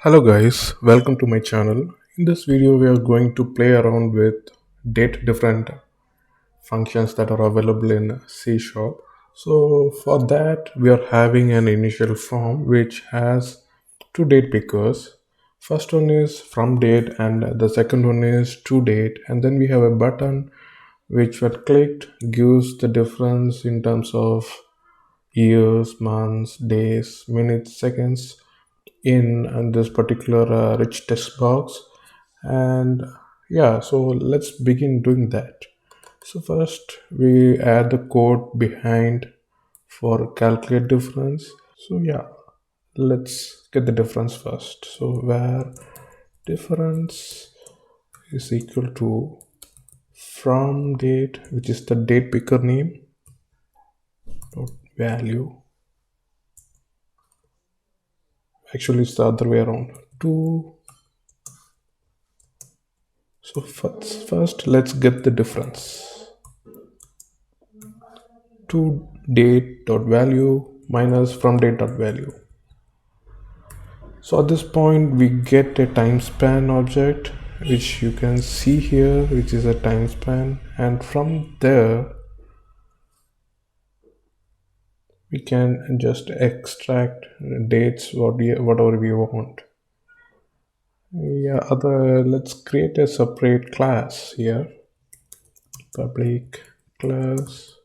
Hello guys, welcome to my channel. In this video we are going to play around with date different functions that are available in C Sharp. So for that we are having an initial form which has two date pickers. First one is from date and the second one is to date, and then we have a button which when clicked gives the difference in terms of years, months, days, minutes, seconds in this particular rich text box. And yeah, so let's begin doing that. So first we add the code behind for calculate difference. So yeah, let's get the difference first. So where difference is equal to from date, which is the date picker name, dot value. Actually it's the other way around. To So first let's get the difference. To date dot value minus from date dot value. So at this point we get a time span object which you can see here, which is a time span, and from there we can just extract dates whatever we want. Yeah, let's create a separate class here. Public class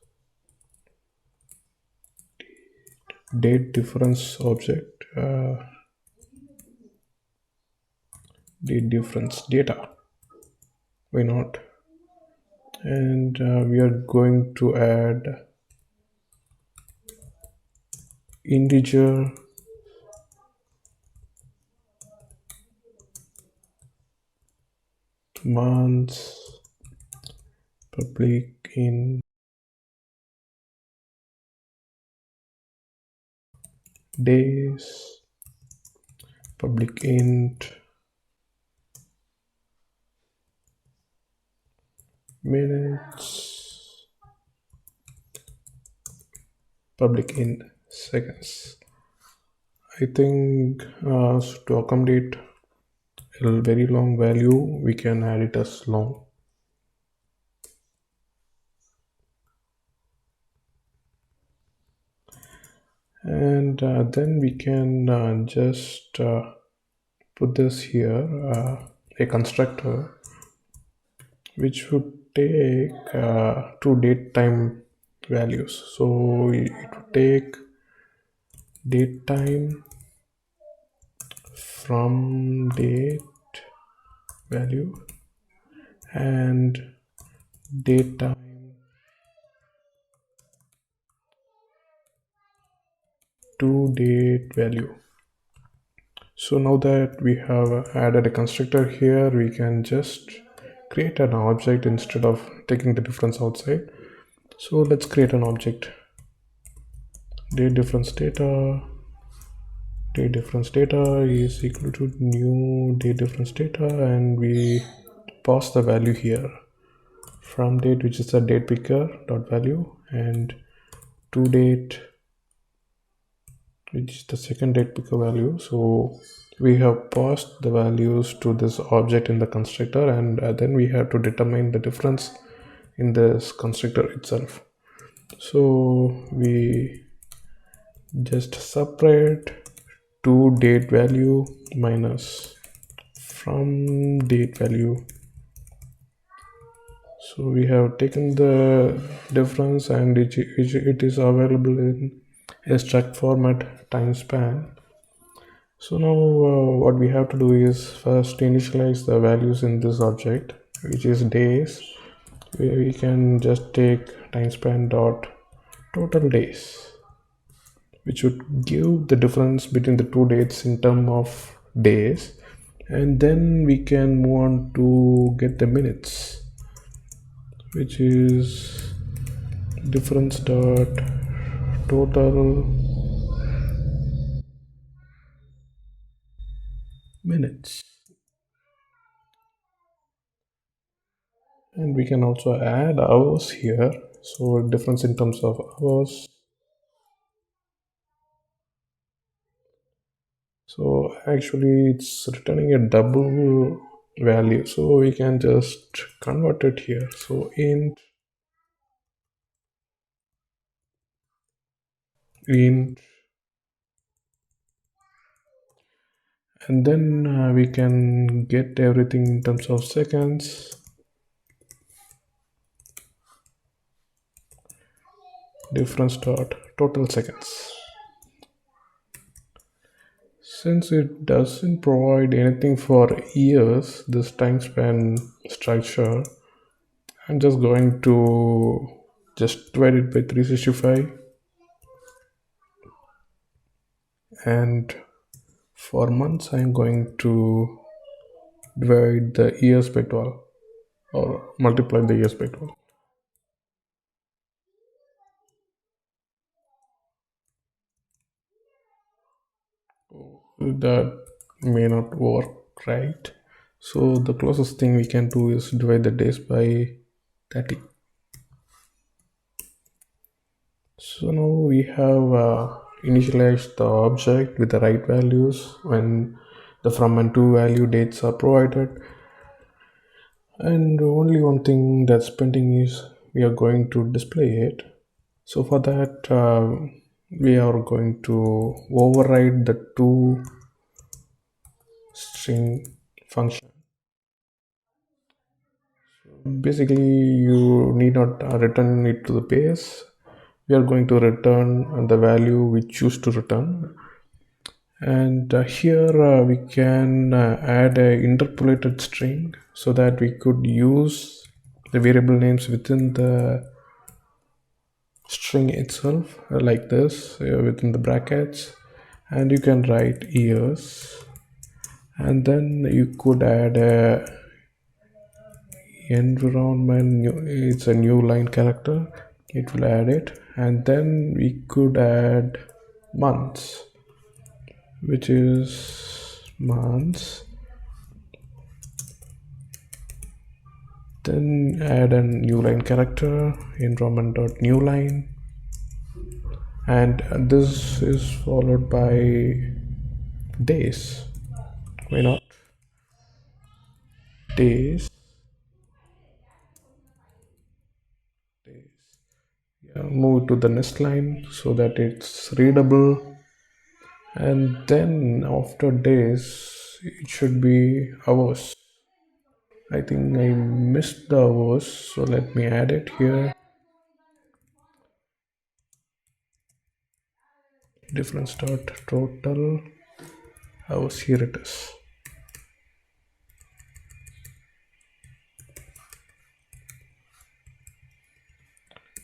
date difference object. Date difference data, why not? And we are going to add integer months, public in days, public int minutes, public int seconds. I think to accommodate a very long value we can add it as long. And then we can just put this here, a constructor which would take two date time values. So it would take date time from date value and date time to date value. So now that we have added a constructor here, we can just create an object instead of taking the difference outside. So let's create an object. DateDifferenceData is equal to new DateDifferenceData, and we pass the value here from date, which is the date picker dot value, and to date, which is the second date picker value. So we have passed the values to this object in the constructor, and then we have to determine the difference in this constructor itself. So we just separate to date value minus from date value. So we have taken the difference and it is available in a struct format time span. So now what we have to do is first initialize the values in this object, which is days. We can just take time span dot total days, which would give the difference between the two dates in terms of days, and then we can move on to get the minutes, which is difference dot total minutes. And we can also add hours here, so difference in terms of hours. So actually it's returning a double value, so we can just convert it here. So int, and then we can get everything in terms of seconds. Difference dot total seconds. Since it doesn't provide anything for years, this time span structure, I'm just going to just divide it by 365, and for months I'm going to divide the years by 12 or multiply the years by 12. That may not work, right? So the closest thing we can do is divide the days by 30. So now we have initialized the object with the right values when the from and to value dates are provided, and only one thing that's pending is we are going to display it. So for that we are going to override the ToString function. Basically you need not return it to the base. We are going to return the value we choose to return, and here we can add a interpolated string so that we could use the variable names within the string itself, like this, within the brackets, and you can write years, and then you could add a environment it's a new line character, it will add it, and then we could add months, which is months, then add a new line character, environment.newline, and this is followed by days. Why not? Days. Yeah, move to the next line so that it's readable, and then after days it should be hours. I think I missed the hours, so let me add it here. Difference dot total hours, here it is.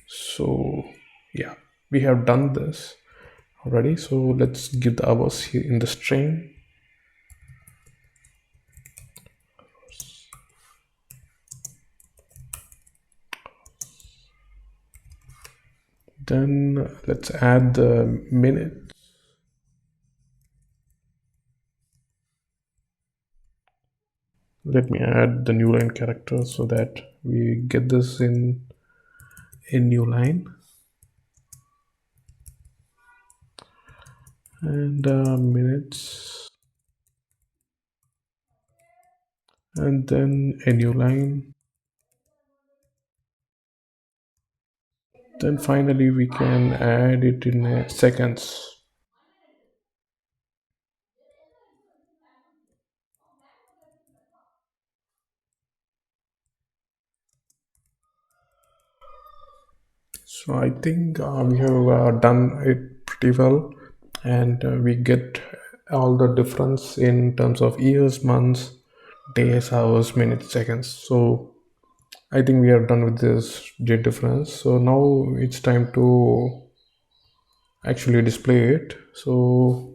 So yeah, we have done this already, so let's give the hours here in the string. Then let's add the minute. Let me add the new line character so that we get this in a new line, and minutes, and then a new line. Then finally we can add it in seconds. So I think we have done it pretty well, and we get all the difference in terms of years, months, days, hours, minutes, seconds. So I think we are done with this date difference. So now it's time to actually display it. So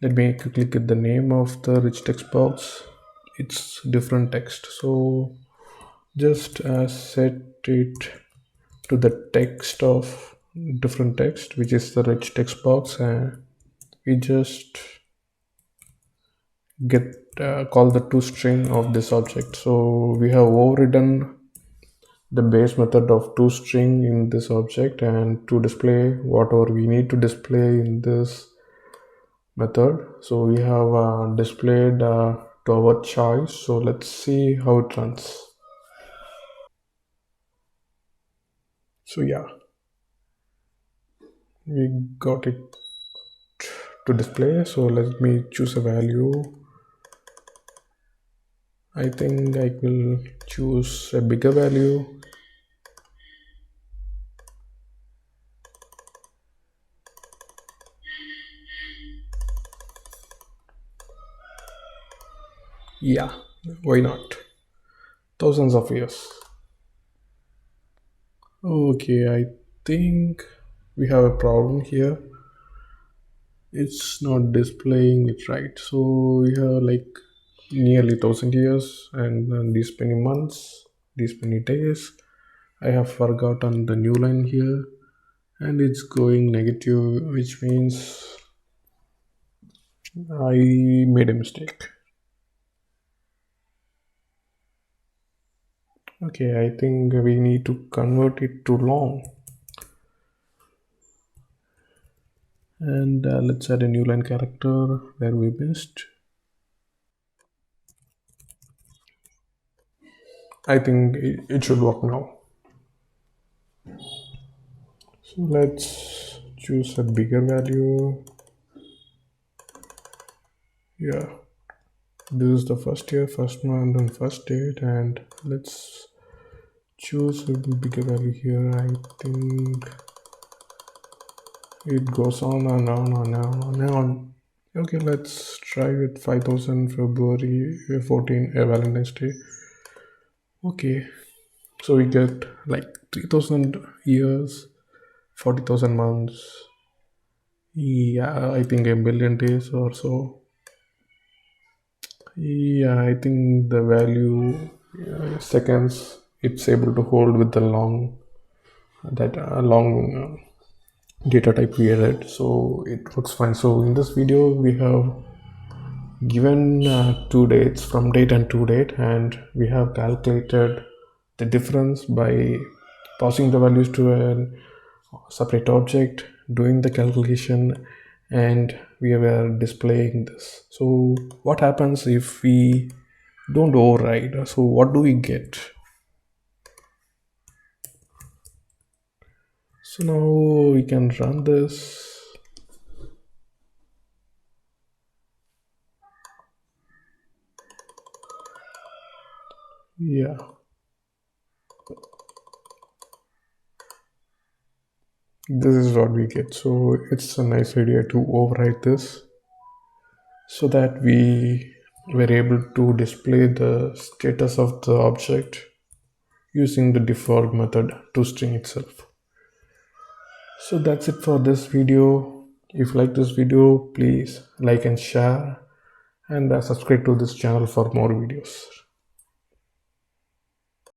let me quickly get the name of the rich text box. It's different text. So just set it to the text of different text, which is the rich text box, and we just get call the ToString of this object. So we have overridden the base method of ToString in this object, and to display whatever we need to display in this method. So we have displayed to our choice. So let's see how it runs. So yeah, we got it to display. So let me choose a value. I think I will choose a bigger value. Yeah, why not? Thousands of years. Okay, I think we have a problem here. It's not displaying it right. So we have like nearly 1,000 years and these many months, these many days. I have forgotten the new line here and it's going negative, which means I made a mistake. Okay, I think we need to convert it to long. And let's add a new line character where we missed. I think it should work now. So let's choose a bigger value. Yeah, this is the first year, first month, and first date, and let's choose a bigger value here. I think it goes on and on and on and on. Okay, let's try with 5,000 February 14, Valentine's Day. Okay, so we get like 3,000 years, 40,000 months. Yeah, I think a million days or so. Yeah, I think the value seconds it's able to hold with the long that long data type we added, so it works fine. So in this video we have given two dates from date and to date, and we have calculated the difference by passing the values to a separate object, doing the calculation, and we were displaying this. So what happens if we don't override? So what do we get? So now we can run this. Yeah, this is what we get. So it's a nice idea to override this so that we were able to display the status of the object using the default method ToString itself. So that's it for this video. If you like this video, please like and share, and subscribe to this channel for more videos.